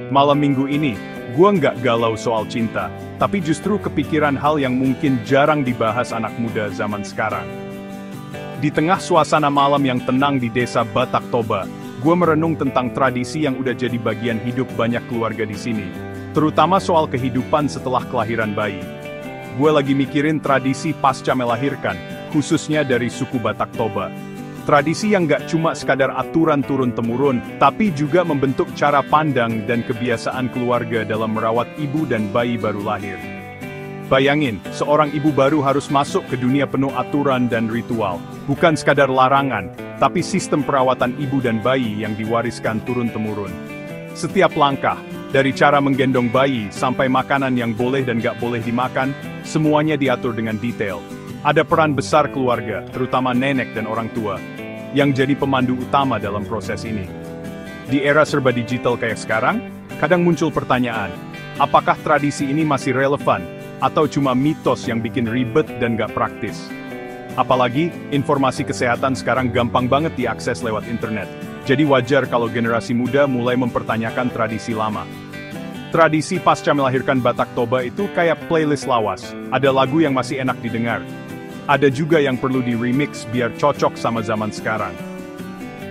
Malam minggu ini, gua nggak galau soal cinta, tapi justru kepikiran hal yang mungkin jarang dibahas anak muda zaman sekarang. Di tengah suasana malam yang tenang di desa Batak Toba, gua merenung tentang tradisi yang udah jadi bagian hidup banyak keluarga di sini, terutama soal kehidupan setelah kelahiran bayi. Gua lagi mikirin tradisi pasca melahirkan, khususnya dari suku Batak Toba. Tradisi yang gak cuma sekadar aturan turun-temurun, tapi juga membentuk cara pandang dan kebiasaan keluarga dalam merawat ibu dan bayi baru lahir. Bayangin, seorang ibu baru harus masuk ke dunia penuh aturan dan ritual, bukan sekadar larangan, tapi sistem perawatan ibu dan bayi yang diwariskan turun-temurun. Setiap langkah, dari cara menggendong bayi sampai makanan yang boleh dan gak boleh dimakan, semuanya diatur dengan detail. Ada peran besar keluarga, terutama nenek dan orang tua, yang jadi pemandu utama dalam proses ini. Di era serba digital kayak sekarang, kadang muncul pertanyaan, apakah tradisi ini masih relevan, atau cuma mitos yang bikin ribet dan gak praktis? Apalagi, informasi kesehatan sekarang gampang banget diakses lewat internet, jadi wajar kalau generasi muda mulai mempertanyakan tradisi lama. Tradisi pasca melahirkan Batak Toba itu kayak playlist lawas, ada lagu yang masih enak didengar. Ada juga yang perlu di-remix biar cocok sama zaman sekarang.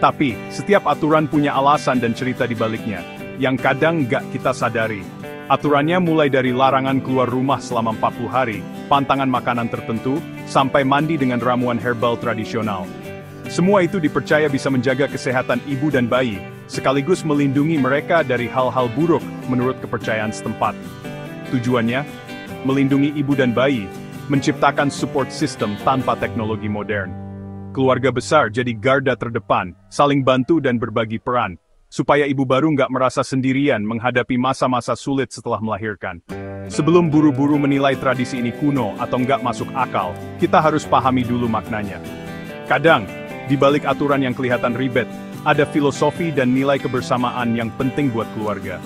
Tapi, setiap aturan punya alasan dan cerita di baliknya, yang kadang nggak kita sadari. Aturannya mulai dari larangan keluar rumah selama 40 hari, pantangan makanan tertentu, sampai mandi dengan ramuan herbal tradisional. Semua itu dipercaya bisa menjaga kesehatan ibu dan bayi, sekaligus melindungi mereka dari hal-hal buruk menurut kepercayaan setempat. Tujuannya, melindungi ibu dan bayi, menciptakan support system tanpa teknologi modern. Keluarga besar jadi garda terdepan, saling bantu dan berbagi peran, supaya ibu baru nggak merasa sendirian menghadapi masa-masa sulit setelah melahirkan. Sebelum buru-buru menilai tradisi ini kuno atau nggak masuk akal, kita harus pahami dulu maknanya. Kadang, di balik aturan yang kelihatan ribet, ada filosofi dan nilai kebersamaan yang penting buat keluarga.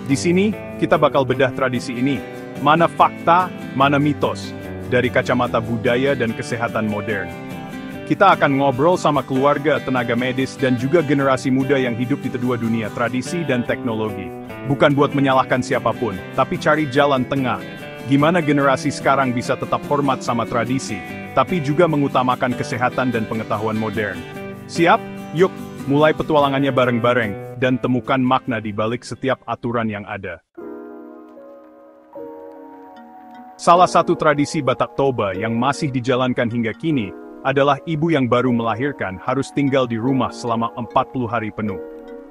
Di sini, kita bakal bedah tradisi ini, mana fakta, mana mitos, dari kacamata budaya dan kesehatan modern. Kita akan ngobrol sama keluarga, tenaga medis, dan juga generasi muda yang hidup di kedua dunia tradisi dan teknologi. Bukan buat menyalahkan siapapun, tapi cari jalan tengah. Gimana generasi sekarang bisa tetap hormat sama tradisi, tapi juga mengutamakan kesehatan dan pengetahuan modern. Siap? Yuk, mulai petualangannya bareng-bareng, dan temukan makna di balik setiap aturan yang ada. Salah satu tradisi Batak Toba yang masih dijalankan hingga kini, adalah ibu yang baru melahirkan harus tinggal di rumah selama 40 hari penuh.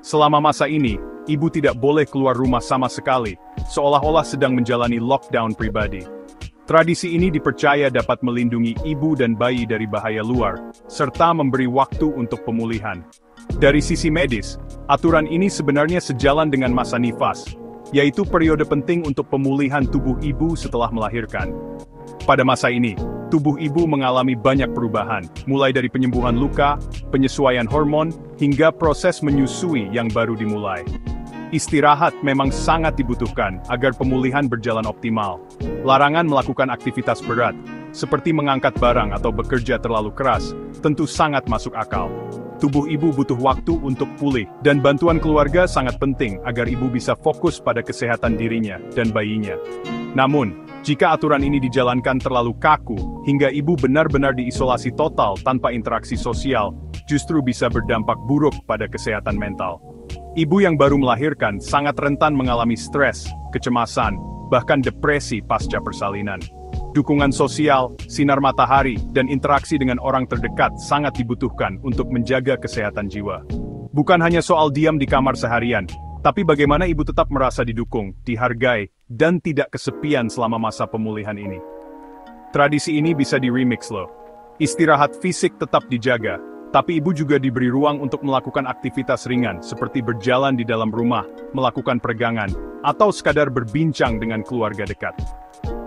Selama masa ini, ibu tidak boleh keluar rumah sama sekali, seolah-olah sedang menjalani lockdown pribadi. Tradisi ini dipercaya dapat melindungi ibu dan bayi dari bahaya luar, serta memberi waktu untuk pemulihan. Dari sisi medis, aturan ini sebenarnya sejalan dengan masa nifas, yaitu periode penting untuk pemulihan tubuh ibu setelah melahirkan. Pada masa ini, tubuh ibu mengalami banyak perubahan, mulai dari penyembuhan luka, penyesuaian hormon, hingga proses menyusui yang baru dimulai. Istirahat memang sangat dibutuhkan agar pemulihan berjalan optimal. Larangan melakukan aktivitas berat, seperti mengangkat barang atau bekerja terlalu keras, tentu sangat masuk akal. Tubuh ibu butuh waktu untuk pulih, dan bantuan keluarga sangat penting agar ibu bisa fokus pada kesehatan dirinya dan bayinya. Namun, jika aturan ini dijalankan terlalu kaku, hingga ibu benar-benar diisolasi total tanpa interaksi sosial, justru bisa berdampak buruk pada kesehatan mental. Ibu yang baru melahirkan sangat rentan mengalami stres, kecemasan, bahkan depresi pasca persalinan. Dukungan sosial, sinar matahari, dan interaksi dengan orang terdekat sangat dibutuhkan untuk menjaga kesehatan jiwa. Bukan hanya soal diam di kamar seharian, tapi bagaimana ibu tetap merasa didukung, dihargai, dan tidak kesepian selama masa pemulihan ini. Tradisi ini bisa di-remix loh. Istirahat fisik tetap dijaga, tapi ibu juga diberi ruang untuk melakukan aktivitas ringan seperti berjalan di dalam rumah, melakukan peregangan, atau sekadar berbincang dengan keluarga dekat.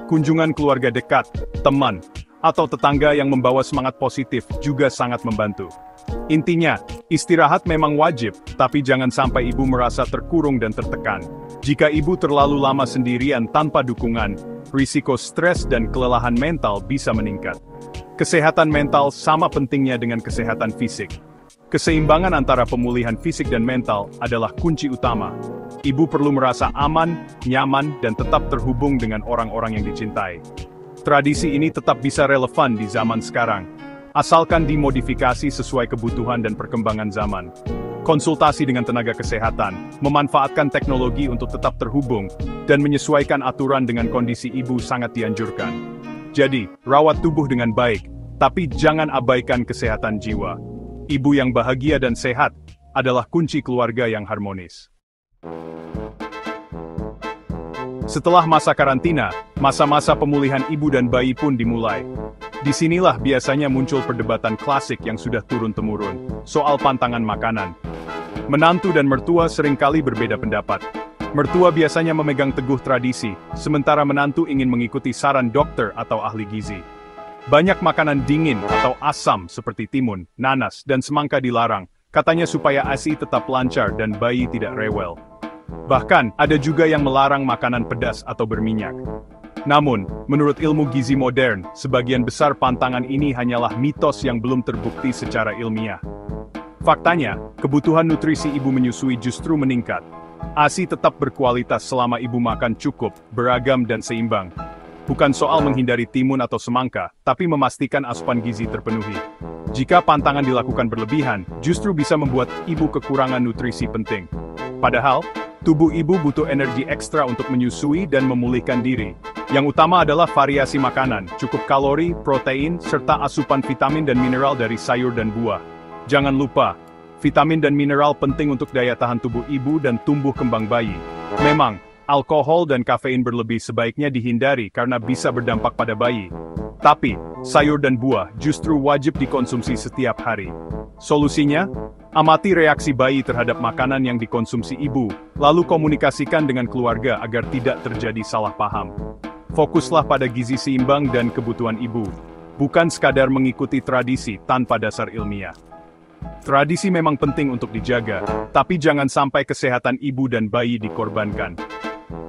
Kunjungan keluarga dekat, teman, atau tetangga yang membawa semangat positif juga sangat membantu. Intinya, istirahat memang wajib, tapi jangan sampai ibu merasa terkurung dan tertekan. Jika ibu terlalu lama sendirian tanpa dukungan, risiko stres dan kelelahan mental bisa meningkat. Kesehatan mental sama pentingnya dengan kesehatan fisik. Keseimbangan antara pemulihan fisik dan mental adalah kunci utama. Ibu perlu merasa aman, nyaman, dan tetap terhubung dengan orang-orang yang dicintai. Tradisi ini tetap bisa relevan di zaman sekarang, asalkan dimodifikasi sesuai kebutuhan dan perkembangan zaman. Konsultasi dengan tenaga kesehatan, memanfaatkan teknologi untuk tetap terhubung, dan menyesuaikan aturan dengan kondisi ibu sangat dianjurkan. Jadi, rawat tubuh dengan baik, tapi jangan abaikan kesehatan jiwa. Ibu yang bahagia dan sehat adalah kunci keluarga yang harmonis. Setelah masa karantina, masa-masa pemulihan ibu dan bayi pun dimulai. Disinilah biasanya muncul perdebatan klasik yang sudah turun-temurun, soal pantangan makanan. Menantu dan mertua seringkali berbeda pendapat. Mertua biasanya memegang teguh tradisi, sementara menantu ingin mengikuti saran dokter atau ahli gizi. Banyak makanan dingin atau asam seperti timun, nanas, dan semangka dilarang, katanya supaya ASI tetap lancar dan bayi tidak rewel. Bahkan, ada juga yang melarang makanan pedas atau berminyak. Namun, menurut ilmu gizi modern, sebagian besar pantangan ini hanyalah mitos yang belum terbukti secara ilmiah. Faktanya, kebutuhan nutrisi ibu menyusui justru meningkat. ASI tetap berkualitas selama ibu makan cukup, beragam dan seimbang. Bukan soal menghindari timun atau semangka, tapi memastikan asupan gizi terpenuhi. Jika pantangan dilakukan berlebihan, justru bisa membuat ibu kekurangan nutrisi penting. Padahal, tubuh ibu butuh energi ekstra untuk menyusui dan memulihkan diri. Yang utama adalah variasi makanan, cukup kalori, protein, serta asupan vitamin dan mineral dari sayur dan buah. Jangan lupa, vitamin dan mineral penting untuk daya tahan tubuh ibu dan tumbuh kembang bayi. Memang, alkohol dan kafein berlebih sebaiknya dihindari karena bisa berdampak pada bayi. Tapi, sayur dan buah justru wajib dikonsumsi setiap hari. Solusinya? Amati reaksi bayi terhadap makanan yang dikonsumsi ibu, lalu komunikasikan dengan keluarga agar tidak terjadi salah paham. Fokuslah pada gizi seimbang dan kebutuhan ibu, bukan sekadar mengikuti tradisi tanpa dasar ilmiah. Tradisi memang penting untuk dijaga, tapi jangan sampai kesehatan ibu dan bayi dikorbankan.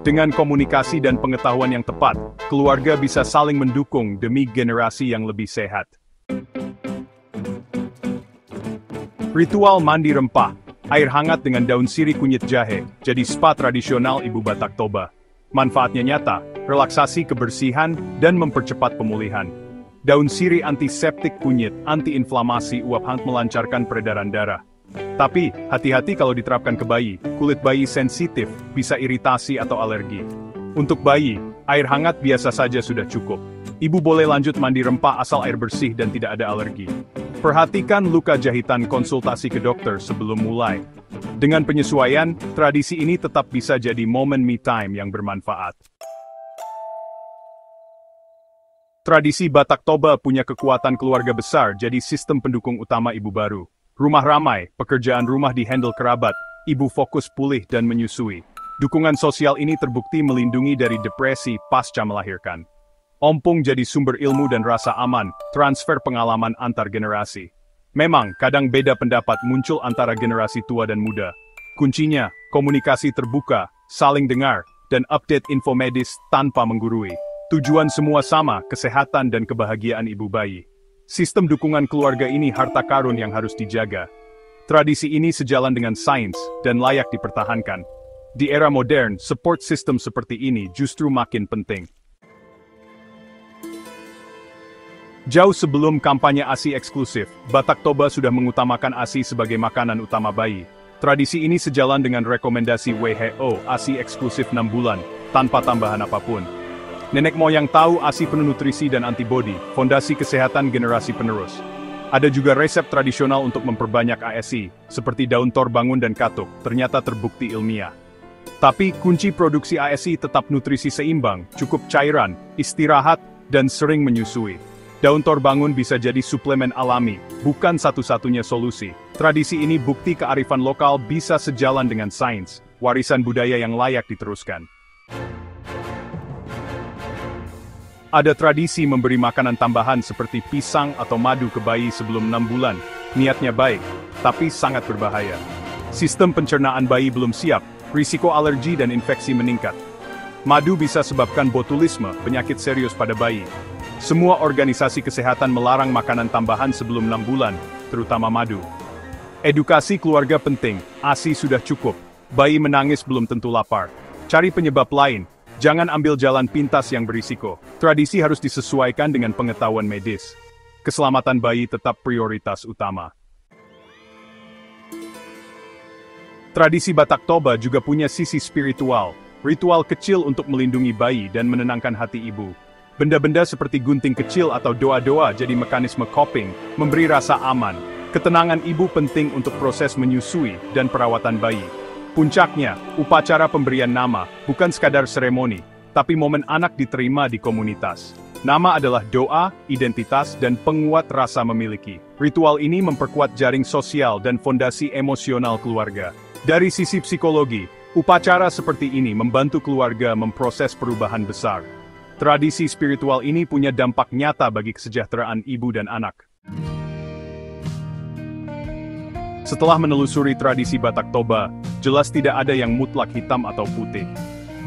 Dengan komunikasi dan pengetahuan yang tepat, keluarga bisa saling mendukung demi generasi yang lebih sehat. Ritual mandi rempah, air hangat dengan daun sirih kunyit jahe, jadi spa tradisional ibu Batak Toba. Manfaatnya nyata, relaksasi kebersihan, dan mempercepat pemulihan. Daun sirih antiseptik kunyit, antiinflamasi uap hangat melancarkan peredaran darah. Tapi, hati-hati kalau diterapkan ke bayi, kulit bayi sensitif, bisa iritasi atau alergi. Untuk bayi, air hangat biasa saja sudah cukup. Ibu boleh lanjut mandi rempah asal air bersih dan tidak ada alergi. Perhatikan luka jahitan, konsultasi ke dokter sebelum mulai. Dengan penyesuaian, tradisi ini tetap bisa jadi momen me time yang bermanfaat. Tradisi Batak Toba punya kekuatan keluarga besar jadi sistem pendukung utama ibu baru. Rumah ramai, pekerjaan rumah dihandle kerabat, ibu fokus pulih dan menyusui. Dukungan sosial ini terbukti melindungi dari depresi pasca melahirkan. Ompong jadi sumber ilmu dan rasa aman, transfer pengalaman antar generasi. Memang, kadang beda pendapat muncul antara generasi tua dan muda. Kuncinya, komunikasi terbuka, saling dengar, dan update info medis tanpa menggurui. Tujuan semua sama, kesehatan dan kebahagiaan ibu bayi. Sistem dukungan keluarga ini harta karun yang harus dijaga. Tradisi ini sejalan dengan sains, dan layak dipertahankan. Di era modern, support system seperti ini justru makin penting. Jauh sebelum kampanye ASI eksklusif, Batak Toba sudah mengutamakan ASI sebagai makanan utama bayi. Tradisi ini sejalan dengan rekomendasi WHO, ASI eksklusif 6 bulan, tanpa tambahan apapun. Nenek moyang tahu ASI penuh nutrisi dan antibodi, fondasi kesehatan generasi penerus. Ada juga resep tradisional untuk memperbanyak ASI, seperti daun tor bangun dan katuk, ternyata terbukti ilmiah. Tapi kunci produksi ASI tetap nutrisi seimbang, cukup cairan, istirahat, dan sering menyusui. Daun tor bangun bisa jadi suplemen alami, bukan satu-satunya solusi. Tradisi ini bukti kearifan lokal bisa sejalan dengan sains, warisan budaya yang layak diteruskan. Ada tradisi memberi makanan tambahan seperti pisang atau madu ke bayi sebelum 6 bulan. Niatnya baik, tapi sangat berbahaya. Sistem pencernaan bayi belum siap, risiko alergi dan infeksi meningkat. Madu bisa sebabkan botulisme, penyakit serius pada bayi. Semua organisasi kesehatan melarang makanan tambahan sebelum 6 bulan, terutama madu. Edukasi keluarga penting, ASI sudah cukup. Bayi menangis belum tentu lapar. Cari penyebab lain. Jangan ambil jalan pintas yang berisiko. Tradisi harus disesuaikan dengan pengetahuan medis. Keselamatan bayi tetap prioritas utama. Tradisi Batak Toba juga punya sisi spiritual. Ritual kecil untuk melindungi bayi dan menenangkan hati ibu. Benda-benda seperti gunting kecil atau doa-doa jadi mekanisme coping, memberi rasa aman. Ketenangan ibu penting untuk proses menyusui dan perawatan bayi. Puncaknya, upacara pemberian nama, bukan sekadar seremoni, tapi momen anak diterima di komunitas. Nama adalah doa, identitas, dan penguat rasa memiliki. Ritual ini memperkuat jaring sosial dan fondasi emosional keluarga. Dari sisi psikologi, upacara seperti ini membantu keluarga memproses perubahan besar. Tradisi spiritual ini punya dampak nyata bagi kesejahteraan ibu dan anak. Setelah menelusuri tradisi Batak Toba, jelas tidak ada yang mutlak hitam atau putih.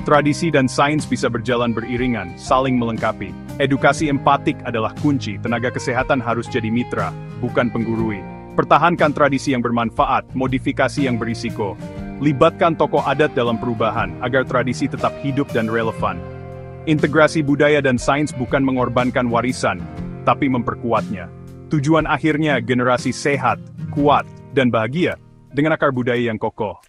Tradisi dan sains bisa berjalan beriringan, saling melengkapi. Edukasi empatik adalah kunci, tenaga kesehatan harus jadi mitra, bukan penggurui. Pertahankan tradisi yang bermanfaat, modifikasi yang berisiko. Libatkan tokoh adat dalam perubahan, agar tradisi tetap hidup dan relevan. Integrasi budaya dan sains bukan mengorbankan warisan, tapi memperkuatnya. Tujuan akhirnya generasi sehat, kuat, dan bahagia, dengan akar budaya yang kokoh.